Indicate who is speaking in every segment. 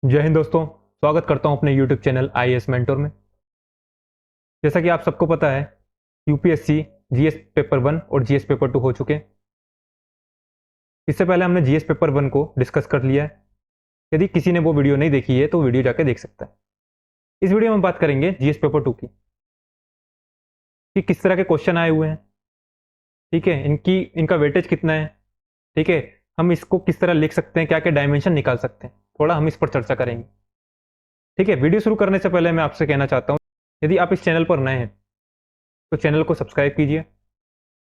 Speaker 1: जय हिंद दोस्तों। स्वागत करता हूं अपने यूट्यूब चैनल आईएएस मेंटोर में। जैसा कि आप सबको पता है, यूपीएससी जीएस पेपर 1 और जीएस पेपर 2 हो चुके हैं। इससे पहले हमने जीएस पेपर 1 को डिस्कस कर लिया है। यदि किसी ने वो वीडियो नहीं देखी है तो वीडियो जाके देख सकता है। इस वीडियो में हम बात करेंगे जीएस पेपर 2 की, कि किस तरह के क्वेश्चन आए हुए हैं, ठीक है, इनका वेटेज कितना है, ठीक है, हम इसको किस तरह लिख सकते हैं, क्या क्या डायमेंशन निकाल सकते हैं, थोड़ा हम इस पर चर्चा करेंगे। ठीक है, वीडियो शुरू करने से पहले मैं आपसे कहना चाहता हूँ, यदि आप इस चैनल पर नए हैं तो चैनल को सब्सक्राइब कीजिए,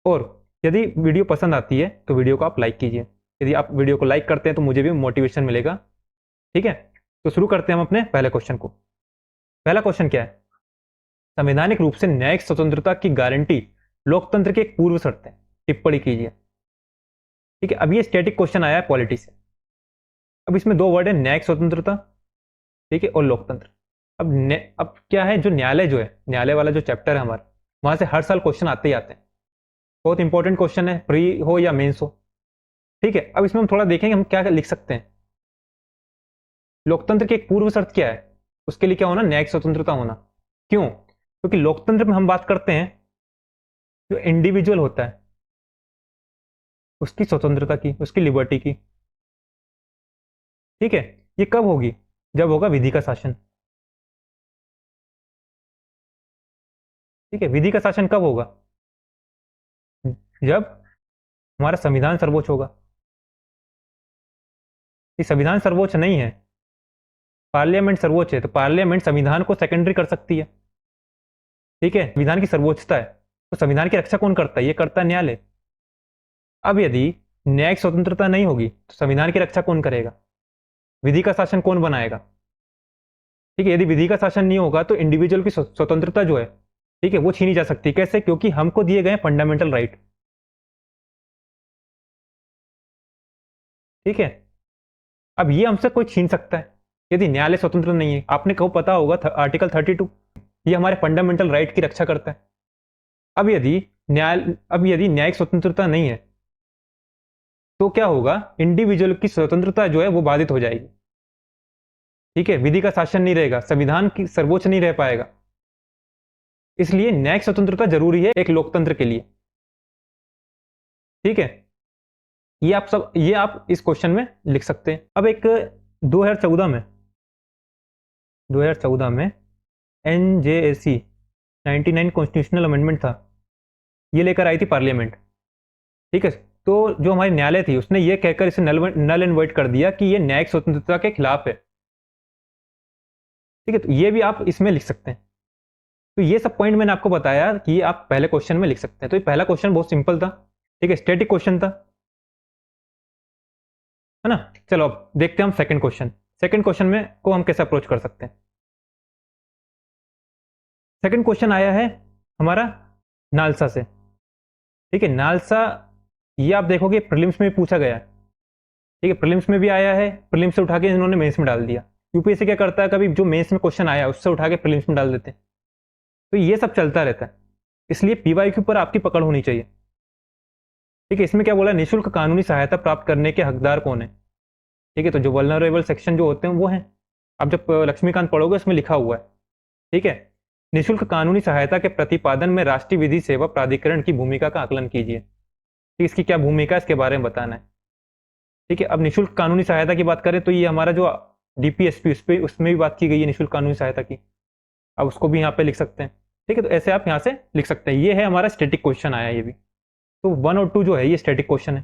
Speaker 1: और यदि वीडियो पसंद आती है तो वीडियो को आप लाइक कीजिए। यदि आप वीडियो को लाइक करते हैं तो मुझे भी मोटिवेशन मिलेगा। ठीक है, तो शुरू करते हैं हम अपने पहले क्वेश्चन को। पहला क्वेश्चन क्या है? संवैधानिक रूप से न्यायिक स्वतंत्रता की गारंटी लोकतंत्र की एक पूर्व शर्त है, टिप्पणी कीजिए। ठीक है, अब ये स्टैटिक क्वेश्चन आया है पॉलिटी से। अब इसमें दो वर्ड है, न्यायिक स्वतंत्रता, ठीक है, और लोकतंत्र। अब क्या है, जो न्यायालय जो है, न्यायालय वाला जो चैप्टर है हमारा, वहां से हर साल क्वेश्चन आते ही आते हैं। बहुत इंपॉर्टेंट क्वेश्चन है, प्री हो या मेंस हो। ठीक है, अब इसमें हम थोड़ा देखेंगे हम क्या लिख सकते हैं। लोकतंत्र की एक पूर्व शर्त क्या है? उसके लिए क्या होना? न्यायिक स्वतंत्रता होना। क्यों? क्योंकि लोकतंत्र में हम बात करते हैं जो इंडिविजुअल होता है उसकी स्वतंत्रता की, उसकी लिबर्टी की। ठीक है, ये कब होगी? जब होगा विधि का शासन। ठीक है, विधि का शासन कब होगा? जब हमारा संविधान सर्वोच्च होगा। ये संविधान सर्वोच्च नहीं है, पार्लियामेंट सर्वोच्च है, तो पार्लियामेंट संविधान को सेकेंडरी कर सकती है। ठीक है, संविधान की सर्वोच्चता है, तो संविधान की रक्षा कौन करता है? ये करता है न्यायालय। अब यदि न्यायिक स्वतंत्रता नहीं होगी तो संविधान की रक्षा कौन करेगा? विधि का शासन कौन बनाएगा? ठीक है, यदि विधि का शासन नहीं होगा तो इंडिविजुअल की स्वतंत्रता जो है, ठीक है, वो छीनी जा सकती है। कैसे? क्योंकि हमको दिए गए फंडामेंटल राइट। ठीक है, अब ये हमसे कोई छीन सकता है यदि न्यायालय स्वतंत्र नहीं है। आपने कहो पता होगा आर्टिकल 32, ये हमारे फंडामेंटल राइट की रक्षा करता है। अब यदि न्यायिक स्वतंत्रता नहीं है तो क्या होगा? इंडिविजुअल की स्वतंत्रता जो है वो बाधित हो जाएगी। ठीक है, विधि का शासन नहीं रहेगा, संविधान की सर्वोच्च नहीं रह पाएगा। इसलिए न्यायिक स्वतंत्रता जरूरी है एक लोकतंत्र के लिए। ठीक है, ये आप इस क्वेश्चन में लिख सकते हैं। अब एक 2014 में एनजेएसी 99 कॉन्स्टिट्यूशनल अमेंडमेंट था, ये लेकर आई थी पार्लियामेंट। ठीक है, तो जो हमारी न्यायालय थी उसने ये कहकर इसे नल एंड वॉइड कर दिया कि ये न्यायिक स्वतंत्रता के खिलाफ है। ठीक है, तो ये भी आप इसमें लिख सकते हैं। तो ये सब पॉइंट मैंने आपको बताया कि आप पहले क्वेश्चन में लिख सकते हैं। तो ये पहला क्वेश्चन बहुत सिंपल था, ठीक है, स्टैटिक क्वेश्चन था, है ना। चलो अब देखते हैं हम सेकंड क्वेश्चन। सेकंड क्वेश्चन में को हम कैसे अप्रोच कर सकते हैं। सेकंड क्वेश्चन आया है हमारा नालसा से। ठीक है, नालसा, ये आप देखोगे प्रीलिम्स में भी पूछा गया है। ठीक है, प्रीलिम्स में भी आया है, प्रीलिम्स से उठा के इन्होंने मेंस में डाल दिया। यूपीएससी क्या करता है, कभी जो मेंस में क्वेश्चन आया उससे उठा के प्रीलिम्स में डाल देते हैं। तो ये सब चलता रहता है, इसलिए पीवाईक्यू पर आपकी पकड़ होनी चाहिए। ठीक है, इसमें क्या बोला? निःशुल्क कानूनी सहायता प्राप्त करने के हकदार कौन है? ठीक है, तो जो वल्नरेबल सेक्शन जो होते हैं वो हैं। आप जब लक्ष्मीकांत पढ़ोगे उसमें लिखा हुआ है। ठीक है, निःशुल्क कानूनी सहायता के प्रतिपादन में राष्ट्रीय विधि सेवा प्राधिकरण की भूमिका का आकलन कीजिए। ठीक, इसकी क्या भूमिका है इसके बारे में बताना है। ठीक है, अब निःशुल्क कानूनी सहायता की बात करें तो ये हमारा जो डीपीएसपी उसमें भी बात की गई है निःशुल्क कानूनी सहायता की। अब उसको भी यहाँ पे लिख सकते हैं। ठीक है, तो ऐसे आप यहाँ से लिख सकते हैं। ये है हमारा स्टैटिक क्वेश्चन आया ये भी। तो 1 और 2 जो है ये स्टैटिक क्वेश्चन है।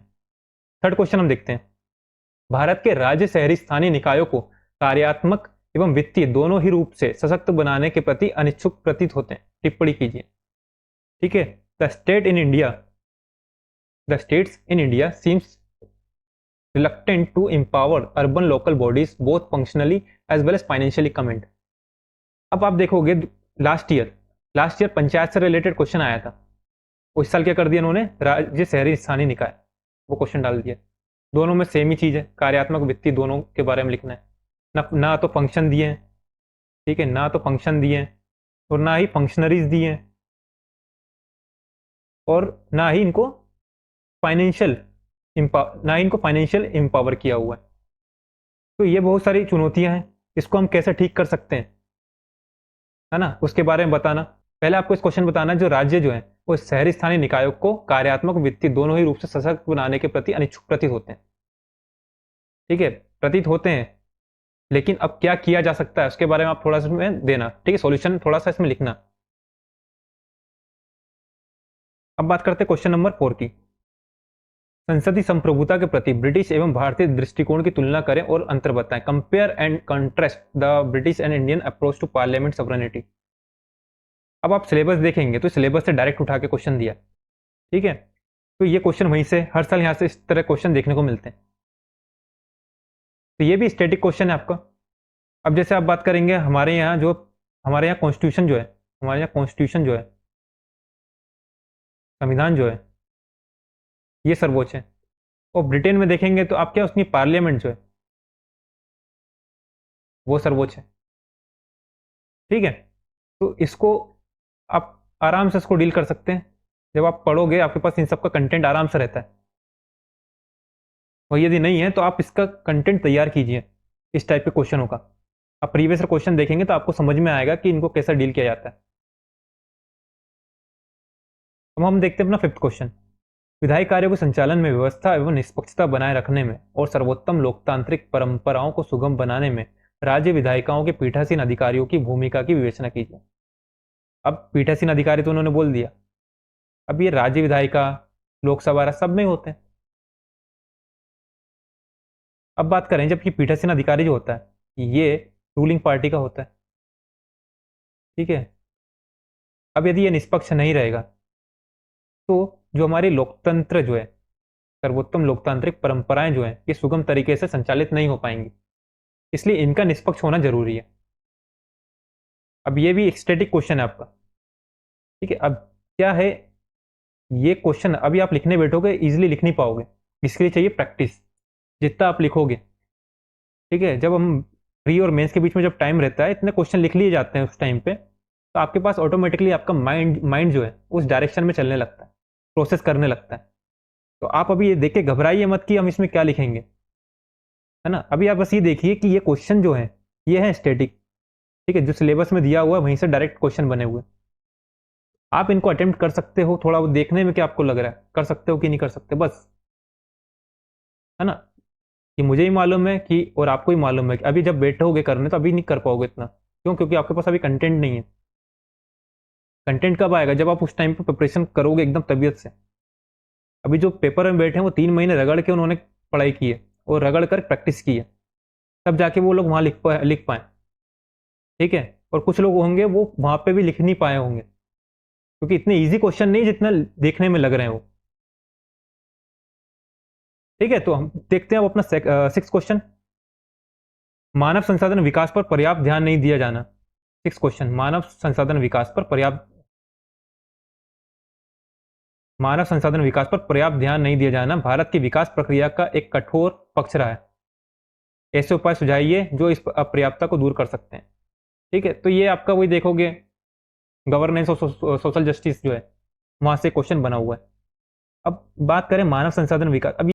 Speaker 1: थर्ड क्वेश्चन हम देखते हैं। भारत के राज्य शहरी स्थानीय निकायों को कार्यात्मक एवं वित्तीय दोनों ही रूप से सशक्त बनाने के प्रति अनिच्छुक प्रतीत होते हैं, टिप्पणी कीजिए। ठीक है, the states in India seems reluctant to empower urban local bodies both functionally as well as financially comment। अब आप देखोगे लास्ट ईयर पंचायत से रिलेटेड क्वेश्चन आया था, इस साल क्या कर दिया इन्होंने? राज्य शहरी स्थानीय निकाय वो क्वेश्चन डाल दिया। दोनों में सेम ही चीज है, कार्यात्मक वित्तीय दोनों के बारे में लिखना है। ना तो फंक्शन दिए हैं, ठीक है, ना तो फंक्शन दिए हैं, और ना ही फंक्शनरीज दिए हैं, और ना ही इनको फाइनेंशियल एम्पावर किया हुआ है। तो ये बहुत सारी चुनौतियां हैं। इसको हम कैसे ठीक कर सकते हैं, है ना, उसके बारे में बताना। पहले आपको इस क्वेश्चन बताना है, जो राज्य जो है वो शहरी स्थानीय निकायों को कार्यात्मक वित्तीय दोनों ही रूप से सशक्त बनाने के प्रति अनिच्छुक प्रतीत होते हैं। ठीक है, प्रतीत होते हैं, लेकिन अब क्या किया जा सकता है उसके बारे में आप थोड़ा सा इसमें देना। ठीक है, सॉल्यूशन थोड़ा सा इसमें लिखना। अब बात करते हैं क्वेश्चन नंबर 4 की। संसदीय संप्रभुता के प्रति ब्रिटिश एवं भारतीय दृष्टिकोण की तुलना करें और अंतर बताएं। Compare and contrast the British and Indian approach to parliament sovereignty. अब आप सिलेबस देखेंगे तो सिलेबस से डायरेक्ट उठा के क्वेश्चन दिया। ठीक है, तो ये क्वेश्चन वहीं से हर साल यहाँ से इस तरह क्वेश्चन देखने को मिलते हैं। तो ये भी स्टैटिक क्वेश्चन है आपका। अब जैसे आप बात करेंगे हमारे यहाँ कॉन्स्टिट्यूशन जो है, हमारे यहाँ कॉन्स्टिट्यूशन जो है, संविधान जो है, ये सर्वोच्च है। और ब्रिटेन में देखेंगे तो आप क्या उसकी पार्लियामेंट जो है वो सर्वोच्च है। ठीक है, तो इसको आप आराम से इसको डील कर सकते हैं। जब आप पढ़ोगे आपके पास इन सब का कंटेंट आराम से रहता है। और यदि नहीं है तो आप इसका कंटेंट तैयार कीजिए इस टाइप के क्वेश्चनों का। आप प्रीवियस क्वेश्चन देखेंगे तो आपको समझ में आएगा कि इनको कैसे डील किया जाता है। अब हम देखते हैं अपना 5th क्वेश्चन। विधायी कार्यों के संचालन में व्यवस्था एवं निष्पक्षता बनाए रखने में और सर्वोत्तम लोकतांत्रिक परंपराओं को सुगम बनाने में राज्य विधायिकाओं के पीठासीन अधिकारियों की भूमिका की विवेचना कीजिए। अब पीठासीन अधिकारी तो उन्होंने बोल दिया, अब ये राज्य विधायिका, लोकसभा सब में होते हैं। अब बात करें जबकि पीठासीन अधिकारी जो होता है ये रूलिंग पार्टी का होता है। ठीक है, अब यदि ये निष्पक्ष नहीं रहेगा तो जो हमारी लोकतंत्र जो है, सर्वोत्तम लोकतांत्रिक परंपराएं जो है, ये सुगम तरीके से संचालित नहीं हो पाएंगी। इसलिए इनका निष्पक्ष होना जरूरी है। अब ये भी एक स्टैटिक क्वेश्चन है आपका। ठीक है, अब क्या है ये क्वेश्चन, अभी आप लिखने बैठोगे इजीली लिख नहीं पाओगे, इसके लिए चाहिए प्रैक्टिस। जितना आप लिखोगे, ठीक है, जब हम प्री और मेंस के बीच में जब टाइम रहता है इतने क्वेश्चन लिख लिए जाते हैं उस टाइम पे, तो आपके पास ऑटोमेटिकली आपका माइंड जो है उस डायरेक्शन में चलने लगता है, प्रोसेस करने लगता है। तो आप अभी ये देख के घबराइए मत कि हम इसमें क्या लिखेंगे, है ना। अभी आप बस ये देखिए कि ये क्वेश्चन जो है ये है स्टैटिक। ठीक है, जो सिलेबस में दिया हुआ है वहीं से डायरेक्ट क्वेश्चन बने हुए। आप इनको अटेम्प्ट कर सकते हो, थोड़ा देखने में क्या आपको लग रहा है कर सकते हो कि नहीं कर सकते, बस, है ना। कि मुझे ही मालूम है कि और आपको ही मालूम है कि अभी जब बैठोगे करने तो अभी नहीं कर पाओगे इतना। क्यों? क्योंकि आपके पास अभी कंटेंट नहीं है। कंटेंट कब आएगा? जब आप उस टाइम पे प्रिपरेशन करोगे एकदम तबीयत से। अभी जो पेपर में बैठे हैं वो 3 महीने रगड़ के उन्होंने पढ़ाई की है और रगड़ कर प्रैक्टिस की है, तब जाके वो लोग वहाँ लिख पाए। ठीक है, और कुछ लोग होंगे वो वहाँ पे भी लिख नहीं पाए होंगे, क्योंकि इतने ईजी क्वेश्चन नहीं जितना देखने में लग रहे हैं वो। ठीक है, तो हम देखते हैं अब अपना 6th क्वेश्चन। मानव संसाधन विकास पर पर्याप्त ध्यान नहीं दिया जाना। 6th क्वेश्चन, मानव संसाधन विकास पर पर्याप्त ध्यान नहीं दिया जाना भारत की विकास प्रक्रिया का एक कठोर पक्ष रहा है। ऐसे उपाय सुझाइए जो इस अपर्याप्तता को दूर कर सकते हैं। ठीक है, तो ये आपका वही देखोगे गवर्नेंस और सोशल जस्टिस जो है वहां से क्वेश्चन बना हुआ है। अब बात करें मानव संसाधन विकास। अब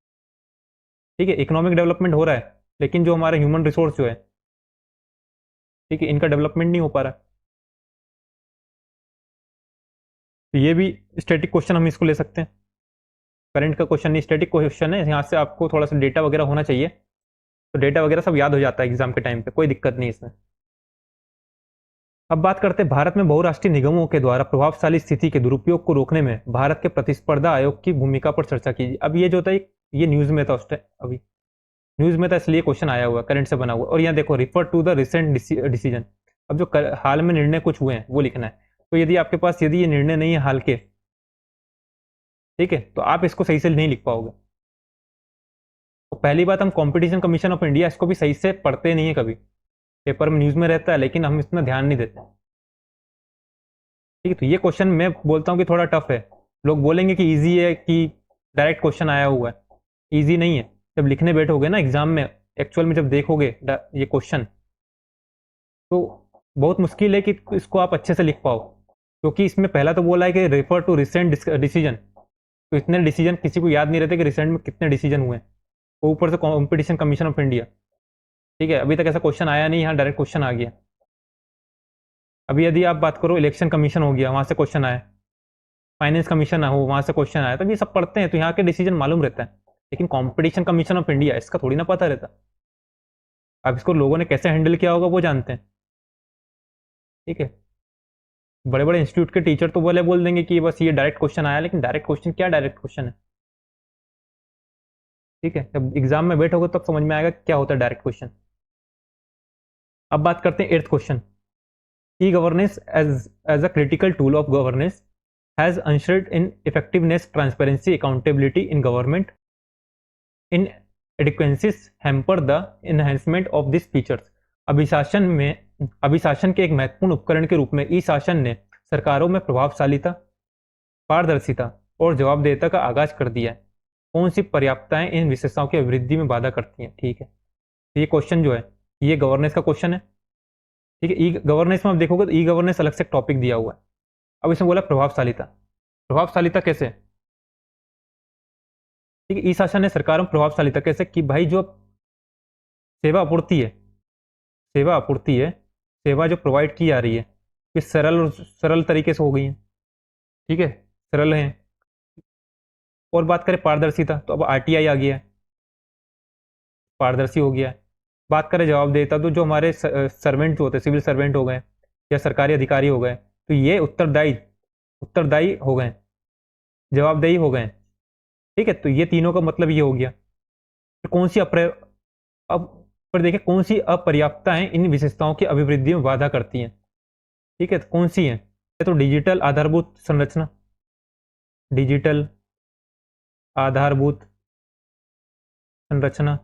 Speaker 1: ठीक है, इकोनॉमिक डेवलपमेंट हो रहा है लेकिन जो हमारा ह्यूमन रिसोर्स जो है, ठीक है, इनका डेवलपमेंट नहीं हो पा रहा है। तो ये भी स्टैटिक क्वेश्चन हम इसको ले सकते हैं। करंट का क्वेश्चन नहीं, स्टैटिक क्वेश्चन है। यहाँ से आपको थोड़ा सा डेटा वगैरह होना चाहिए, तो डेटा वगैरह सब याद हो जाता है एग्जाम के टाइम पे, कोई दिक्कत नहीं इसमें। अब बात करते हैं भारत में बहुराष्ट्रीय निगमों के द्वारा प्रभावशाली स्थिति के दुरुपयोग को रोकने में भारत के प्रतिस्पर्धा आयोग की भूमिका पर चर्चा कीजिए। अब ये जो होता है ये न्यूज में था उस टाइम, अभी न्यूज में था इसलिए क्वेश्चन आया हुआ, करंट से बना हुआ। और यहाँ देखो refer to the recent decision. अब जो हाल में निर्णय कुछ हुए हैं वो लिखना है। तो यदि आपके पास यदि ये निर्णय नहीं है हाल के, ठीक है, तो आप इसको सही से नहीं लिख पाओगे। तो पहली बात, हम कंपटीशन कमीशन ऑफ इंडिया इसको भी सही से पढ़ते नहीं है कभी। पेपर में न्यूज में रहता है लेकिन हम इसमें ध्यान नहीं देते। ठीक है, तो ये क्वेश्चन मैं बोलता हूँ कि थोड़ा टफ है। लोग बोलेंगे कि इजी है, कि डायरेक्ट क्वेश्चन आया हुआ है। इजी नहीं है। जब लिखने बैठोगे ना एग्जाम में, एक्चुअल में जब देखोगे ये क्वेश्चन, तो बहुत मुश्किल है कि इसको आप अच्छे से लिख पाओ। क्योंकि इसमें पहला तो बोला है कि रेफर टू रिसेंट डिसीजन, तो इतने डिसीजन किसी को याद नहीं रहते कि रिसेंट में कितने डिसीजन हुए हैं। ऊपर से कॉम्पिटिशन कमीशन ऑफ इंडिया, ठीक है, अभी तक ऐसा क्वेश्चन आया नहीं, यहाँ डायरेक्ट क्वेश्चन आ गया। अभी यदि आप बात करो इलेक्शन कमीशन हो गया, वहाँ से क्वेश्चन आया, फाइनेंस कमीशन हो वहाँ से क्वेश्चन आया, तो ये सब पढ़ते हैं तो यहाँ के डिसीजन मालूम रहता है। लेकिन कॉम्पिटिशन कमीशन ऑफ इंडिया इसका थोड़ी ना पता रहता। अब इसको लोगों ने कैसे हैंडल किया होगा वो जानते हैं। ठीक है, बड़े बड़े इंस्टीट्यूट के टीचर तो बोल देंगे कि बस ये डायरेक्ट क्वेश्चन आया, लेकिन डायरेक्ट क्वेश्चन क्या डायरेक्ट क्वेश्चन है। ठीक है, जब एग्जाम में बैठोगे तब समझ में आएगा क्या होता है डायरेक्ट क्वेश्चन। अब बात करते हैं 8th question. E governance as a critical tool of governance has ensured in effectiveness, transparency, accountability in government. Inadequacies hamper the enhancement of these features. अभिशासन के एक महत्वपूर्ण उपकरण के रूप में ई शासन ने सरकारों में प्रभावशालीता, पारदर्शिता और जवाबदेहिता का आगाज कर दिया है। कौन सी पर्याप्तताएं इन विशेषताओं की अभिवृद्धि में बाधा करती हैं? ठीक है, तो ये क्वेश्चन जो है ये गवर्नेंस का क्वेश्चन है। ठीक है, ई गवर्नेंस में आप देखोगे तो ई गवर्नेंस अलग से टॉपिक दिया हुआ है। अब इसमें बोला प्रभावशालीता। प्रभावशालीता कैसे? ठीक है, ई शासन ने सरकारों में प्रभावशालीता कैसे कि भाई जो सेवा आपूर्ति है, सेवा जो प्रोवाइड की जा रही है ये सरल तरीके से हो गई है। ठीक है, सरल है। और बात करें पारदर्शिता, तो अब आरटीआई आ गया है, पारदर्शी हो गया है। बात करें जवाबदेहिता, तो जो हमारे सर्वेंट जो होते हैं, सिविल सर्वेंट हो गए या सरकारी अधिकारी हो गए, तो ये उत्तरदायी हो गए, जवाबदेही हो गए। ठीक है, तो ये तीनों का मतलब ये हो गया। तो कौन सी अब पर देखिए कौन सी अपर्याप्तताएं इन विशेषताओं की अभिवृद्धि में बाधा करती हैं। ठीक है, तो कौन सी है? तो डिजिटल आधारभूत संरचना, डिजिटल आधारभूत संरचना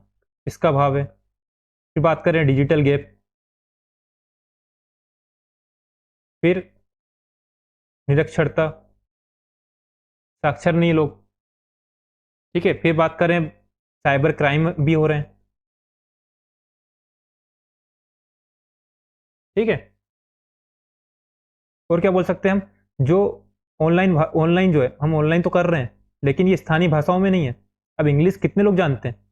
Speaker 1: इसका अभाव है। फिर बात करें डिजिटल गैप, फिर निरक्षरता, साक्षर नहीं लोग। ठीक है, फिर बात करें साइबर क्राइम भी हो रहे हैं। ठीक है, और क्या बोल सकते हैं हम, जो ऑनलाइन जो है हम ऑनलाइन तो कर रहे हैं, लेकिन ये स्थानीय भाषाओं में नहीं है। अब इंग्लिश कितने लोग जानते हैं?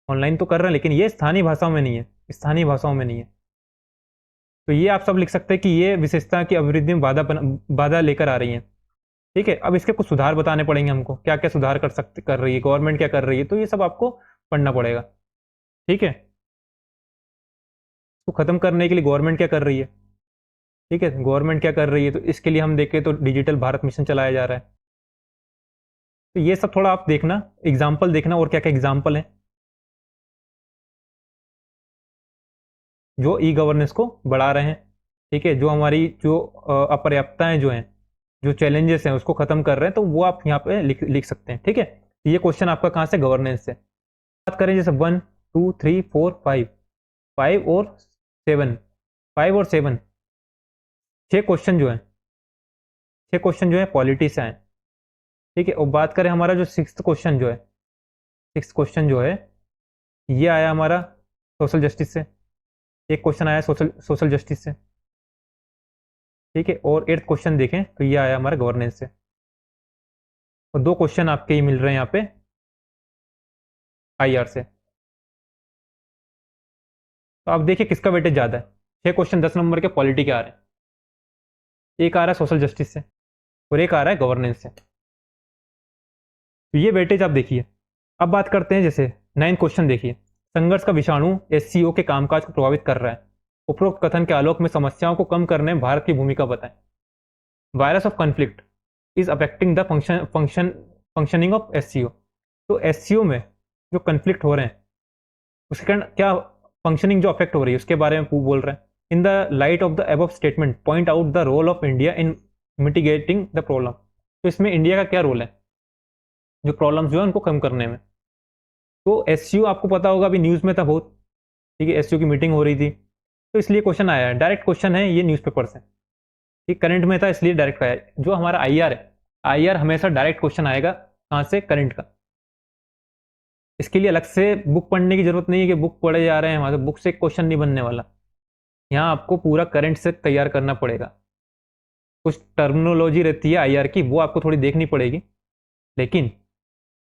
Speaker 1: ऑनलाइन तो कर रहे हैं, लेकिन ये स्थानीय भाषाओं में नहीं है, स्थानीय भाषाओं में नहीं है। तो ये आप सब लिख सकते हैं कि ये विशेषता की अभिवृद्धि में बाधा लेकर आ रही है। ठीक है, अब इसके कुछ सुधार बताने पड़ेंगे हमको, क्या क्या सुधार कर रही है गवर्नमेंट, क्या कर रही है, तो ये सब आपको पढ़ना पड़ेगा। ठीक है, तो खत्म करने के लिए गवर्नमेंट क्या कर रही है? ठीक है, गवर्नमेंट क्या कर रही है, तो इसके लिए हम देखें तो डिजिटल भारत मिशन चलाया जा रहा है। तो ये सब थोड़ा आप देखना, एग्जाम्पल देखना और क्या क्या एग्जाम्पल है जो ई गवर्नेंस को बढ़ा रहे हैं। ठीक है, जो हमारी जो अपर्याप्तताएं जो हैं, जो चैलेंजेस हैं उसको खत्म कर रहे हैं, तो वो आप यहाँ पे लिख सकते हैं। ठीक है, ये क्वेश्चन आपका कहाँ से? गवर्नेंस से। बात करें जैसे 1 2 3 4 5 5 और 7 5 और 7 6 क्वेश्चन जो है, 6 क्वेश्चन जो है पॉलिटी से आए। ठीक है, और बात करें हमारा जो 6th क्वेश्चन जो है, 6th क्वेश्चन जो है ये आया हमारा सोशल जस्टिस से। एक क्वेश्चन आया सोशल जस्टिस से। ठीक है, और 8th क्वेश्चन देखें तो ये आया हमारा गवर्नेंस से। और 2 क्वेश्चन आपके ही मिल रहे हैं यहाँ पे आईआर से। तो आप देखिए किसका वेटेज ज़्यादा है। 6 क्वेश्चन 10 नंबर के पॉलिटी के आ रहे हैं, एक आ रहा है सोशल जस्टिस से और एक आ रहा है गवर्नेंस से। तो ये वेटेज आप देखिए। अब बात करते हैं जैसे 9th क्वेश्चन देखिए, संघर्ष का विषाणु एससीओ के कामकाज को प्रभावित कर रहा है। उपरोक्त कथन के आलोक में समस्याओं को कम करने में भारत की भूमिका बताएं। Virus of conflict is affecting the functioning of SCO. तो एससीओ में जो कन्फ्लिक्ट हो रहे हैं उसके कारण क्या फंक्शनिंग जो अफेक्ट हो रही है उसके बारे में बोल रहे हैं। In the light of the above statement point out the role of India in mitigating the problem. तो इसमें इंडिया का क्या रोल है जो प्रॉब्लम्स जो है उनको कम करने में? तो एससीओ आपको पता होगा, अभी न्यूज़ में था बहुत। ठीक है, एससीओ की मीटिंग हो रही थी, तो इसलिए क्वेश्चन आया है। डायरेक्ट क्वेश्चन है ये न्यूज़पेपर से, ठीक, करंट में था इसलिए डायरेक्ट आया। जो हमारा आईआर है, आईआर हमेशा डायरेक्ट क्वेश्चन आएगा, कहाँ से? करंट का। इसके लिए अलग से बुक पढ़ने की जरूरत नहीं है कि बुक पढ़े जा रहे हैं हमारे, बुक से क्वेश्चन नहीं बनने वाला। यहाँ आपको पूरा करंट से तैयार करना पड़ेगा। कुछ टर्मिनोलॉजी रहती है आईआर की, वो आपको थोड़ी देखनी पड़ेगी, लेकिन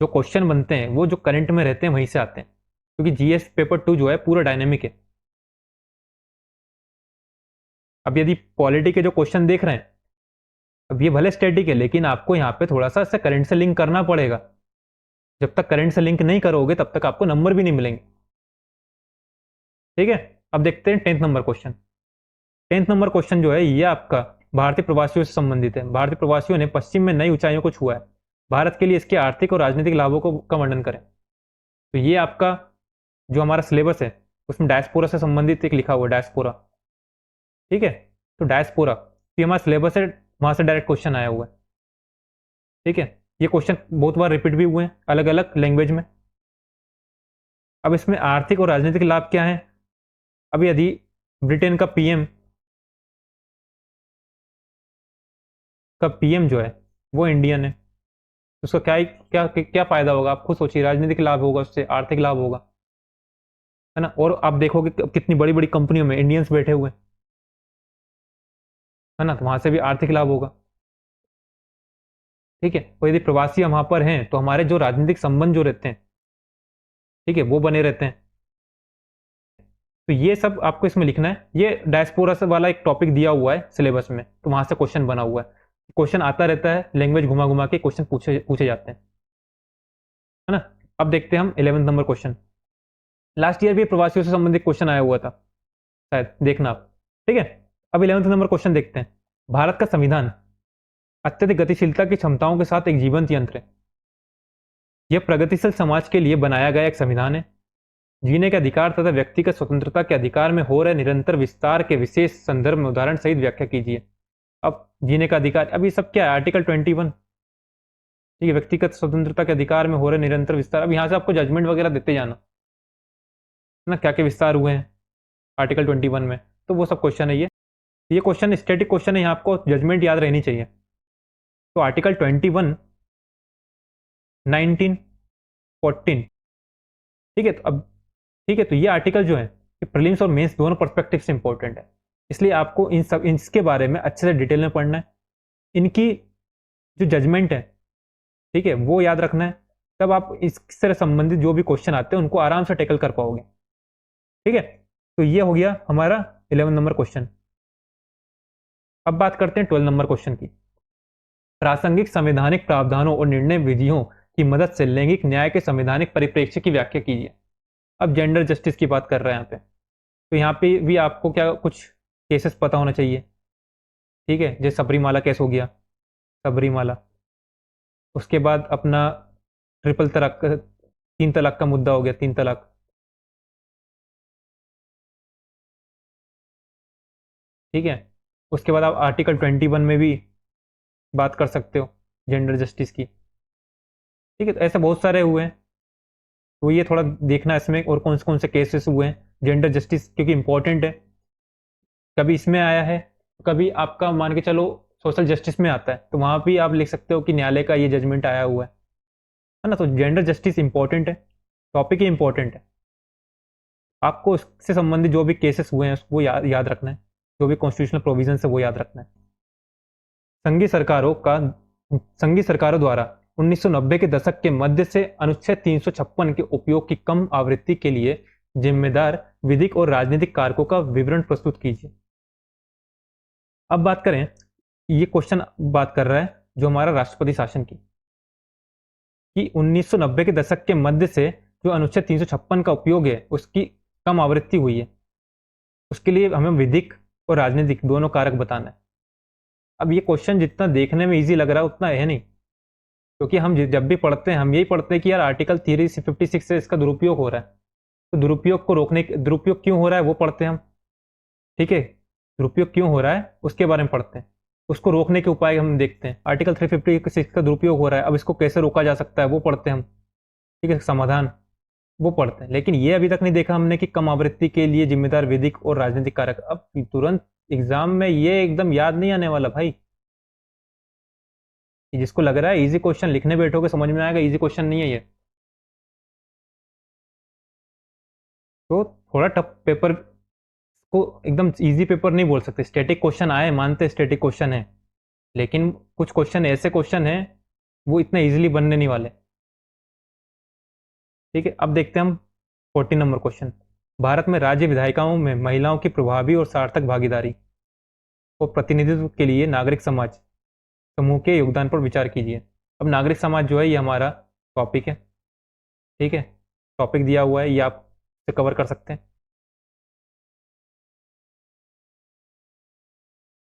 Speaker 1: जो क्वेश्चन बनते हैं वो जो करंट में रहते हैं वहीं से आते हैं। क्योंकि जीएस पेपर 2 जो है पूरा डायनेमिक है। अब यदि पॉलिटी के जो क्वेश्चन देख रहे हैं, अब ये भले स्टैटिक है, लेकिन आपको यहाँ पे थोड़ा सा इससे करंट से लिंक करना पड़ेगा। जब तक करंट से लिंक नहीं करोगे तब तक आपको नंबर भी नहीं मिलेंगे। ठीक है, अब देखते हैं 10th number question. 10th number question जो है ये आपका भारतीय प्रवासियों से संबंधित है। भारतीय प्रवासियों ने पश्चिम में नई ऊंचाइयों को छुआ है, भारत के लिए इसके आर्थिक और राजनीतिक लाभों का वर्णन करें। तो ये आपका जो हमारा सिलेबस है उसमें डायस्पोरा से संबंधित एक लिखा हुआ है, डायस्पोरा। ठीक है, तो डायस्पोरा ये हमारा सिलेबस है, वहां से डायरेक्ट क्वेश्चन आया हुआ है। ठीक है, ये क्वेश्चन बहुत बार रिपीट भी हुए हैं अलग अलग लैंग्वेज में। अब इसमें आर्थिक और राजनीतिक लाभ क्या है? अब यदि ब्रिटेन का पीएम जो है वो इंडियन है, तो उसका क्या क्या क्या फायदा होगा? आप खुद सोचिए, राजनीतिक लाभ होगा उससे, आर्थिक लाभ होगा, है ना। और आप देखोगे कितनी बड़ी बड़ी कंपनियों में इंडियंस बैठे हुए हैं, है ना, तो वहां से भी आर्थिक लाभ होगा। ठीक है, और यदि प्रवासी हम वहां पर हैं तो हमारे जो राजनीतिक संबंध जो रहते हैं, ठीक है, वो बने रहते हैं। तो ये सब आपको इसमें लिखना है। ये डायस्पोरा से वाला एक टॉपिक दिया हुआ है सिलेबस में, तो वहां से क्वेश्चन बना हुआ है। क्वेश्चन आता रहता है, लैंग्वेज घुमा घुमा के क्वेश्चन पूछे पूछे जाते हैं, है ना। अब देखते हैं हम 11th number question. Last year भी प्रवासियों से संबंधित क्वेश्चन आया हुआ था, शायद देखना आप। ठीक है, अब 11th नंबर क्वेश्चन देखते हैं। भारत का संविधान अत्यधिक गतिशीलता की क्षमताओं के साथ एक जीवंत यंत्र है। यह प्रगतिशील समाज के लिए बनाया गया एक संविधान है। जीने के अधिकार तथा व्यक्तिगत स्वतंत्रता के अधिकार में हो रहे निरंतर विस्तार के विशेष संदर्भ में उदाहरण सहित व्याख्या कीजिए। अब जीने का अधिकार, अब ये सब क्या है? आर्टिकल 21। ठीक है, व्यक्तिगत स्वतंत्रता के अधिकार में हो रहे निरंतर विस्तार। अब यहाँ से आपको जजमेंट वगैरह देते जाना, है ना, क्या क्या विस्तार हुए हैं आर्टिकल 21 में, तो वो सब क्वेश्चन है। ये क्वेश्चन स्टैटिक क्वेश्चन है, यहाँ आपको जजमेंट याद रहनी चाहिए। तो आर्टिकल 21, 19, 14। ठीक है, तो अब ठीक है, तो ये आर्टिकल जो है प्रीलिम्स और मेंस दोनों पर्सपेक्टिव से इंपॉर्टेंट है, इसलिए आपको इन सब इसके बारे में अच्छे से डिटेल में पढ़ना है। इनकी जो जजमेंट है, ठीक है, वो याद रखना है, तब आप इससे संबंधित जो भी क्वेश्चन आते हैं उनको आराम से टैकल कर पाओगे। ठीक है, तो ये हो गया हमारा 11 नंबर क्वेश्चन। अब बात करते हैं 12 नंबर क्वेश्चन की। प्रासंगिक संवैधानिक प्रावधानों और निर्णय विधियों की मदद से लैंगिक न्याय के संवैधानिक परिप्रेक्ष्य की व्याख्या कीजिए। अब जेंडर जस्टिस की बात कर रहे हैं यहाँ पे, तो यहाँ पे भी आपको क्या कुछ केसेस पता होना चाहिए। ठीक है, जैसे सबरीमाला केस हो गया, सबरीमाला। उसके बाद अपना ट्रिपल तलाक, 3 तलाक का मुद्दा हो गया, 3 तलाक। ठीक है, उसके बाद आप आर्टिकल 21 में भी बात कर सकते हो जेंडर जस्टिस की। ठीक है, तो ऐसे बहुत सारे हुए हैं, तो ये थोड़ा देखना इसमें और कौन से केसेस हुए हैं जेंडर जस्टिस, क्योंकि इंपॉर्टेंट है। कभी इसमें आया है, कभी आपका मान के चलो सोशल जस्टिस में आता है, तो वहां भी आप लिख सकते हो कि न्यायालय का ये जजमेंट आया हुआ है ना। तो जेंडर जस्टिस इंपॉर्टेंट है, टॉपिक ही इंपॉर्टेंट है। आपको इससे संबंधित जो भी केसेस हुए हैं वो याद रखना है, जो भी कॉन्स्टिट्यूशनल प्रोविजन है वो याद रखना है। संघीय सरकारों का संघीय सरकारों द्वारा 1990 के दशक के मध्य से अनुच्छेद 356 के उपयोग की कम आवृत्ति के लिए जिम्मेदार विधिक और राजनीतिक कारकों का विवरण प्रस्तुत कीजिए। अब बात करें, ये क्वेश्चन बात कर रहा है जो हमारा राष्ट्रपति शासन की, कि 1990 के दशक के मध्य से जो अनुच्छेद 356 का उपयोग है उसकी कम आवृत्ति हुई है, उसके लिए हमें विधिक और राजनीतिक दोनों कारक बताना है। अब ये क्वेश्चन जितना देखने में इजी लग रहा है उतना है नहीं, क्योंकि हम जब भी पढ़ते हैं हम यही पढ़ते हैं कि यार आर्टिकल 356 से इसका दुरुपयोग हो रहा है, तो दुरुपयोग क्यों हो रहा है वो पढ़ते हैं हम। ठीक है, दुरुपयोग क्यों हो रहा है उसके बारे में पढ़ते हैं, उसको रोकने के उपाय हम देखते हैं। आर्टिकल 356 का दुरुपयोग हो रहा है, अब इसको कैसे रोका जा सकता है वो पढ़ते हैं हम। ठीक है, समाधान वो पढ़ते हैं। लेकिन ये अभी तक नहीं देखा हमने कि कम आवृत्ति के लिए जिम्मेदार विधिक और राजनीतिक कारक। अब तुरंत एग्जाम में ये एकदम याद नहीं आने वाला भाई। जिसको लग रहा है इजी क्वेश्चन लिखने बैठोगे समझ में आएगा, इजी क्वेश्चन नहीं है ये। तो थोड़ा टफ पेपर को एकदम इजी पेपर नहीं बोल सकते। स्टैटिक क्वेश्चन आए, मानते स्टैटिक क्वेश्चन है, लेकिन कुछ क्वेश्चन ऐसे क्वेश्चन हैं वो इतना इजीली बनने नहीं वाले। ठीक है, अब देखते हैं हम 14 नंबर क्वेश्चन, भारत में राज्य विधायिकाओं में महिलाओं की प्रभावी और सार्थक भागीदारी और प्रतिनिधित्व के लिए नागरिक समाज समूह के योगदान पर विचार कीजिए। अब नागरिक समाज जो है ये हमारा टॉपिक है, ठीक है, टॉपिक दिया हुआ है, ये आप कवर कर सकते हैं।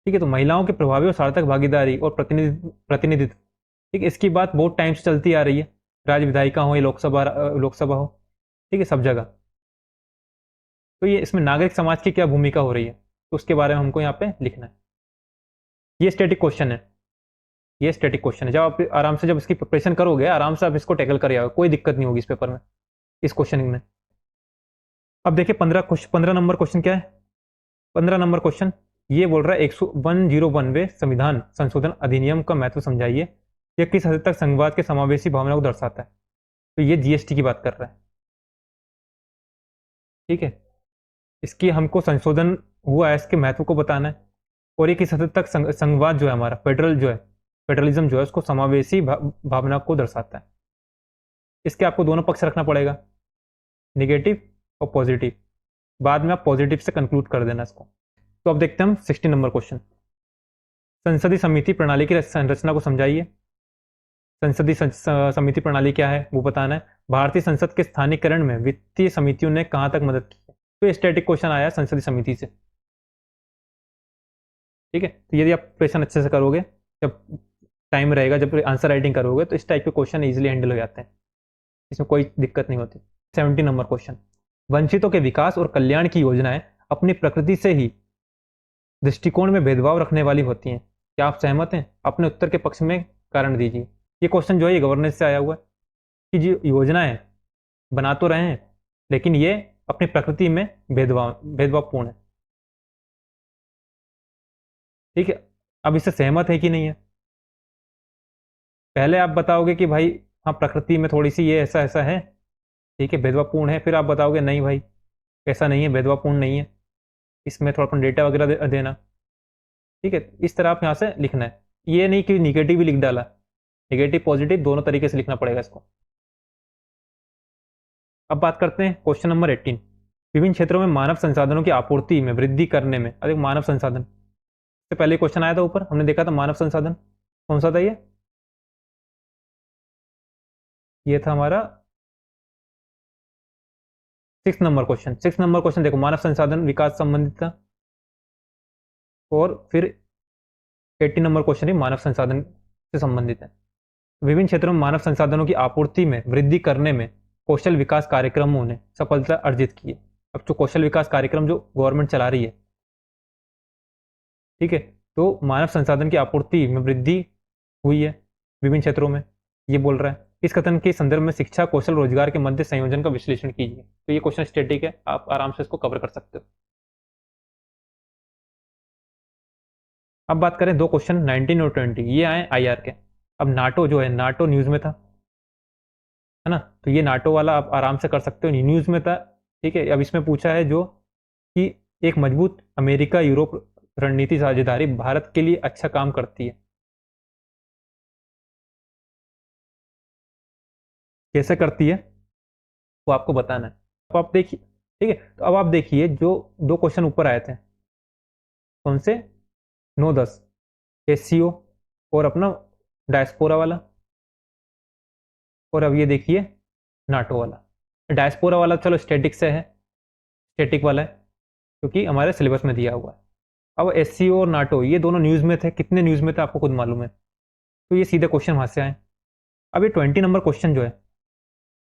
Speaker 1: ठीक है, तो महिलाओं के प्रभावी और सार्थक भागीदारी और प्रतिनिधित्व, ठीक है, इसकी बात बहुत टाइम से चलती आ रही है, राज्य विधायिका हो या लोकसभा हो, ठीक है, सब जगह। तो ये इसमें नागरिक समाज की क्या भूमिका हो रही है, तो उसके बारे में हमको यहाँ पे लिखना है। ये स्टैटिक क्वेश्चन है, ये स्टैटिक क्वेश्चन है। जब आप आराम से जब इसकी प्रिपरेशन करोगे, आराम से आप इसको टैकल कर जाओगे, कोई दिक्कत नहीं होगी इस पेपर में, इस क्वेश्चन में। अब देखिए 15 नंबर क्वेश्चन क्या है। 15 नंबर क्वेश्चन ये बोल रहा है 101वें संविधान संशोधन अधिनियम का महत्व समझाइए, यह किस हद तक संघवाद के समावेशी भावना को दर्शाता है। तो ये जीएसटी की बात कर रहा है, ठीक है, इसकी हमको संशोधन हुआ है, इसके महत्व को बताना है, और ये किस हद तक संघवाद जो है हमारा फेडरलिज्म जो है उसको समावेशी भावना को दर्शाता है। इसके आपको दोनों पक्ष रखना पड़ेगा, निगेटिव और पॉजिटिव, बाद में आप पॉजिटिव से कंक्लूड कर देना इसको। तो अब देखते हैं हम 16 नंबर क्वेश्चन, संसदीय समिति प्रणाली की संरचना को समझाइए। संसदीय समिति प्रणाली क्या है वो बताना है। भारतीय संसद के स्थानीयकरण में वित्तीय समितियों ने कहां तक मदद की है। तो ये स्टैटिक क्वेश्चन आया संसदीय समिति से, ठीक है। तो यदि आप प्रेशन अच्छे से करोगे, जब टाइम रहेगा, जब आंसर राइटिंग करोगे, तो इस टाइप के क्वेश्चन इजीली हैंडल हो जाते हैं, इसमें कोई दिक्कत नहीं होती। 17 नंबर क्वेश्चन, वंचितों के विकास और कल्याण की योजनाएं अपनी प्रकृति से ही दृष्टिकोण में भेदभाव रखने वाली होती हैं। क्या आप सहमत हैं? अपने उत्तर के पक्ष में कारण दीजिए। ये क्वेश्चन जो है ये गवर्नेंस से आया हुआ है कि जो योजनाएं बना तो रहे हैं, लेकिन ये अपनी प्रकृति में भेदभावपूर्ण है, ठीक है। अब इससे सहमत है कि नहीं है? पहले आप बताओगे कि भाई हाँ प्रकृति में थोड़ी सी ये ऐसा ऐसा है, ठीक है, भेदभावपूर्ण है, फिर आप बताओगे नहीं भाई ऐसा नहीं है, भेदभावपूर्ण नहीं है, इसमें थोड़ा अपन डेटा वगैरह देना, ठीक है। इस तरह आप यहाँ से लिखना है, ये नहीं कि निगेटिव भी लिख डाला, निगेटिव पॉजिटिव दोनों तरीके से लिखना पड़ेगा इसको। अब बात करते हैं क्वेश्चन नंबर 18, विभिन्न क्षेत्रों में मानव संसाधनों की आपूर्ति में वृद्धि करने में। अरे मानव संसाधन से पहले क्वेश्चन आया था ऊपर, हमने देखा था मानव संसाधन कौन सा था, ये था हमारा 6 नंबर क्वेश्चन। 6 नंबर क्वेश्चन देखो, मानव संसाधन विकास संबंधित था, और फिर 18 नंबर क्वेश्चन भी मानव संसाधन से संबंधित है। विभिन्न क्षेत्रों में मानव संसाधनों की आपूर्ति में वृद्धि करने में कौशल विकास कार्यक्रमों ने सफलता अर्जित की है। अब जो कौशल विकास कार्यक्रम जो गवर्नमेंट चला रही है, ठीक है, तो मानव संसाधन की आपूर्ति में वृद्धि हुई है विभिन्न क्षेत्रों में, ये बोल रहा है। इस कथन के संदर्भ में शिक्षा कौशल रोजगार के मध्य संयोजन का विश्लेषण कीजिए। तो ये क्वेश्चन स्टैटिक है, आप आराम से इसको कवर कर सकते हो। अब बात करें दो क्वेश्चन 19 और 20, ये आए आईआर के। अब नाटो जो है, नाटो न्यूज में था, है ना, तो ये नाटो वाला आप आराम से कर सकते हो, न्यूज में था, ठीक है। अब इसमें पूछा है जो कि एक मजबूत अमेरिका यूरोप रणनीति साझेदारी भारत के लिए अच्छा काम करती है, कैसे करती है वो आपको बताना है। अब आप देखिए, ठीक है, तो अब आप देखिए जो दो क्वेश्चन ऊपर आए थे, कौन से, 9-10, एससीओ और अपना डायस्पोरा वाला, और अब ये देखिए नाटो वाला। डायस्पोरा वाला चलो स्टैटिक से है, स्टैटिक वाला है क्योंकि हमारे सिलेबस में दिया हुआ है। अब एससीओ और नाटो ये दोनों न्यूज़ में थे, कितने न्यूज़ में थे आपको खुद मालूम है, तो ये सीधे क्वेश्चन वहाँ से आए। अब ये 20 नंबर क्वेश्चन जो है,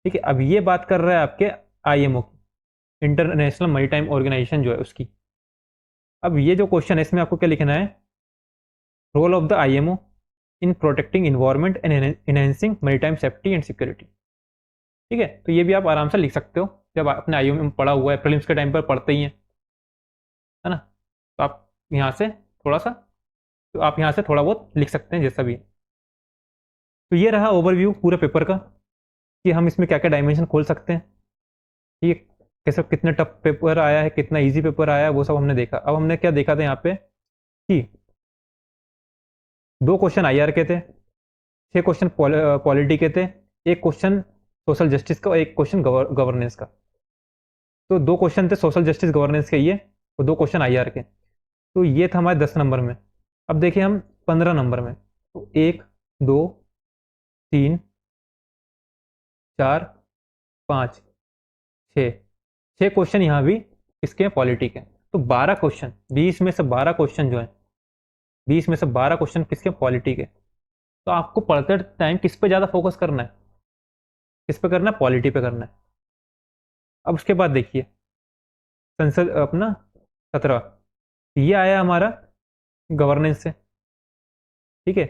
Speaker 1: ठीक है, अब ये बात कर रहा है आपके आईएमओ की, इंटरनेशनल मैरीटाइम ऑर्गेनाइजेशन जो है उसकी। अब ये जो क्वेश्चन है इसमें आपको क्या लिखना है, role of the IMO in protecting environment and enhancing maritime safety and security, ठीक है। तो ये भी आप आराम से लिख सकते हो, जब अपने आईएमओ में पढ़ा हुआ है, प्रीलिम्स के टाइम पर पढ़ते ही हैं, है ना, तो आप यहाँ से थोड़ा सा, तो आप यहाँ से थोड़ा बहुत लिख सकते हैं जैसा भी है। तो ये रहा ओवरव्यू पूरे पेपर का कि हम इसमें क्या क्या डायमेंशन खोल सकते हैं, ये कैसे, कितने टफ पेपर आया है, कितना इजी पेपर आया है, वो सब हमने देखा। अब हमने क्या देखा था यहाँ पे कि 2 क्वेश्चन आईआर के थे, 6 क्वेश्चन पॉलिटी के थे, 1 क्वेश्चन सोशल जस्टिस का और 1 क्वेश्चन गवर्नेंस का। तो 2 क्वेश्चन थे सोशल जस्टिस गवर्नेंस के ये, और 2 क्वेश्चन आईआर के। तो ये था हमारे 10 नंबर में। अब देखिए हम 15 नंबर में, तो 1 2 3 4 5 6 6 क्वेश्चन यहाँ भी इसके पॉलिटी के। तो 12 क्वेश्चन, 20 में से 12 क्वेश्चन जो है, 20 में से 12 क्वेश्चन किसके, पॉलिटी के। तो आपको पढ़ते टाइम किस पे ज़्यादा फोकस करना है, किस पे करना है, पॉलिटी पे करना है। अब उसके बाद देखिए संसद अपना 17, ये आया हमारा गवर्नेंस से, ठीक है,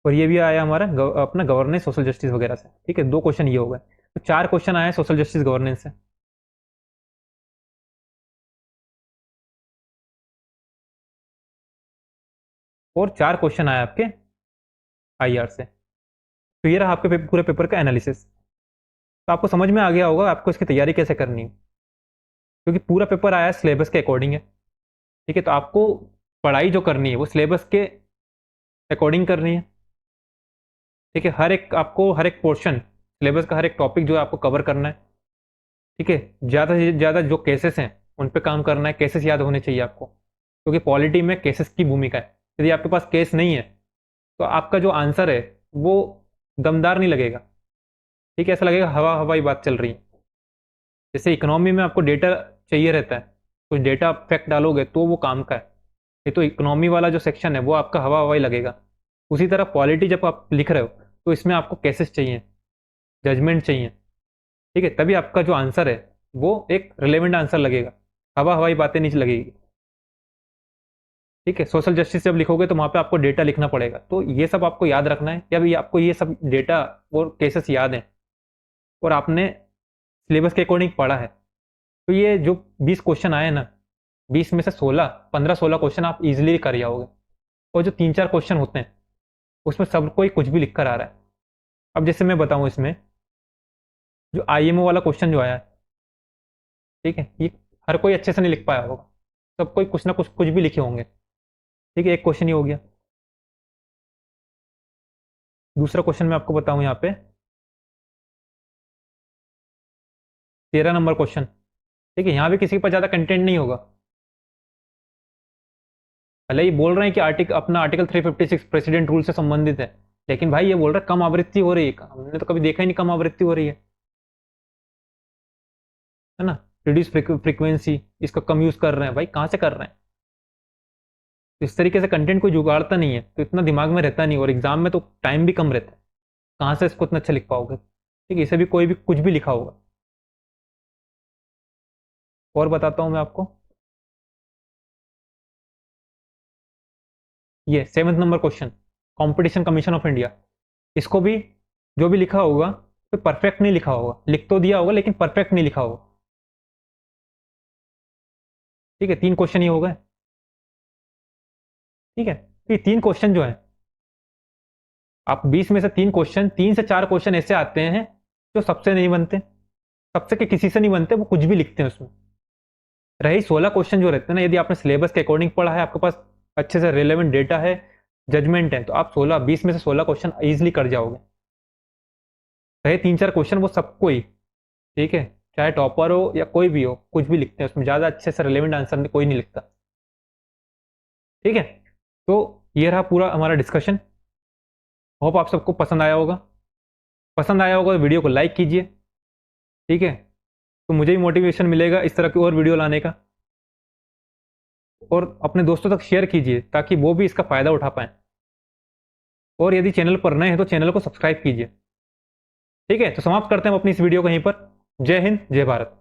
Speaker 1: और ये भी आया हमारा अपना गवर्नेंस सोशल जस्टिस वगैरह से, ठीक है। 2 क्वेश्चन ये हो गए, तो 4 क्वेश्चन आए सोशल जस्टिस गवर्नेंस से, और 4 क्वेश्चन आए आपके आईआर से। तो ये रहा आपके पूरे पेपर का एनालिसिस। तो आपको समझ में आ गया होगा आपको इसकी तैयारी कैसे करनी है, क्योंकि पूरा पेपर आया सिलेबस के अकॉर्डिंग है, ठीक है। तो आपको पढ़ाई जो करनी है वो सिलेबस के अकॉर्डिंग करनी है, ठीक है। हर एक पोर्शन सिलेबस का, हर एक टॉपिक जो है आपको कवर करना है, ठीक है। ज़्यादा से ज़्यादा जो केसेस हैं उन पे काम करना है, केसेस याद होने चाहिए आपको, क्योंकि पॉलिटी में केसेस की भूमिका है। यदि आपके पास केस नहीं है तो आपका जो आंसर है वो दमदार नहीं लगेगा, ठीक है, ऐसा लगेगा हवा हवाई बात चल रही है। जैसे इकोनॉमी में आपको डेटा चाहिए रहता है, कुछ डेटा फैक्ट डालोगे तो वो काम का है, नहीं तो इकोनॉमी वाला जो सेक्शन है वो आपका हवा हवाई लगेगा। उसी तरह पॉलिटी जब आप लिख रहे हो तो इसमें आपको केसेस चाहिए, जजमेंट चाहिए, ठीक है, तभी आपका जो आंसर है वो एक रिलेवेंट आंसर लगेगा, हवा हवाई बातें नहीं लगेगी, ठीक है। सोशल जस्टिस जब लिखोगे तो वहाँ पे आपको डेटा लिखना पड़ेगा, तो ये सब आपको याद रखना है। जब ये आपको ये सब डेटा और केसेस याद हैं और आपने सिलेबस के अकॉर्डिंग पढ़ा है, तो ये जो 20 क्वेश्चन आए ना, 20 में से 15-16 क्वेश्चन आप इजीली कर जाओगे। और जो 3-4 क्वेश्चन होते हैं उसमें सब कोई कुछ भी लिख कर आ रहा है। अब जैसे मैं बताऊं, इसमें जो आईएमओ वाला क्वेश्चन जो आया है, ठीक है, ये हर कोई अच्छे से नहीं लिख पाया होगा, सब कोई कुछ ना कुछ कुछ भी लिखे होंगे, ठीक है। एक क्वेश्चन ही हो गया। दूसरा क्वेश्चन मैं आपको बताऊं यहाँ पे 13 नंबर क्वेश्चन, ठीक है। यहाँ भी किसी के पास ज़्यादा कंटेंट नहीं होगा, भले ही बोल रहे हैं कि अपना आर्टिकल 356 प्रेसिडेंट रूल से संबंधित है, लेकिन भाई ये बोल रहा है कम आवृत्ति हो रही है, हमने तो कभी देखा ही नहीं कम आवृत्ति हो रही है ना। रिड्यूस फ्रीक्वेंसी, इसका कम यूज कर रहे हैं, भाई कहाँ से कर रहे हैं। तो इस तरीके से कंटेंट कोई जुगाड़ता नहीं है, तो इतना दिमाग में रहता नहीं, और एग्जाम में तो टाइम भी कम रहता है, कहाँ से इसको इतना अच्छा लिख पाओगे, ठीक है। इसे भी कोई भी कुछ भी लिखा होगा। और बताता हूँ मैं आपको, ये 7th number question, competition commission of India. इसको भी जो भी लिखा होगा तो परफेक्ट नहीं लिखा होगा, लिख तो दिया होगा लेकिन परफेक्ट नहीं लिखा होगा, ठीक है। 3 क्वेश्चन ही हो गए, ठीक है। तो ये 3 क्वेश्चन जो है, आप 20 में से 3 क्वेश्चन, 3 से 4 क्वेश्चन ऐसे आते हैं जो सबसे नहीं बनते, सबसे के किसी से नहीं बनते, वो कुछ भी लिखते हैं उसमें। रही 16 क्वेश्चन जो रहते हैं ना, यदि आपने सिलेबस के अकॉर्डिंग पढ़ा है, आपके पास अच्छे से रिलेवेंट डेटा है, जजमेंट है, तो आप 20 में से 16 क्वेश्चन ईजिली कर जाओगे। रहे 3-4 क्वेश्चन, वो सबको ही, ठीक है, चाहे टॉपर हो या कोई भी हो, कुछ भी लिखते हैं उसमें, ज़्यादा अच्छे से रिलेवेंट आंसर कोई नहीं लिखता, ठीक है। तो ये रहा पूरा हमारा डिस्कशन। होप आप सबको पसंद आया होगा। पसंद आया होगा तो वीडियो को लाइक कीजिए, ठीक है, तो मुझे भी मोटिवेशन मिलेगा इस तरह की और वीडियो लाने का। और अपने दोस्तों तक शेयर कीजिए ताकि वो भी इसका फ़ायदा उठा पाएँ। और यदि चैनल पर नए हैं तो चैनल को सब्सक्राइब कीजिए, ठीक है। तो समाप्त करते हैं हम अपनी इस वीडियो को यहीं पर। जय हिंद, जय भारत।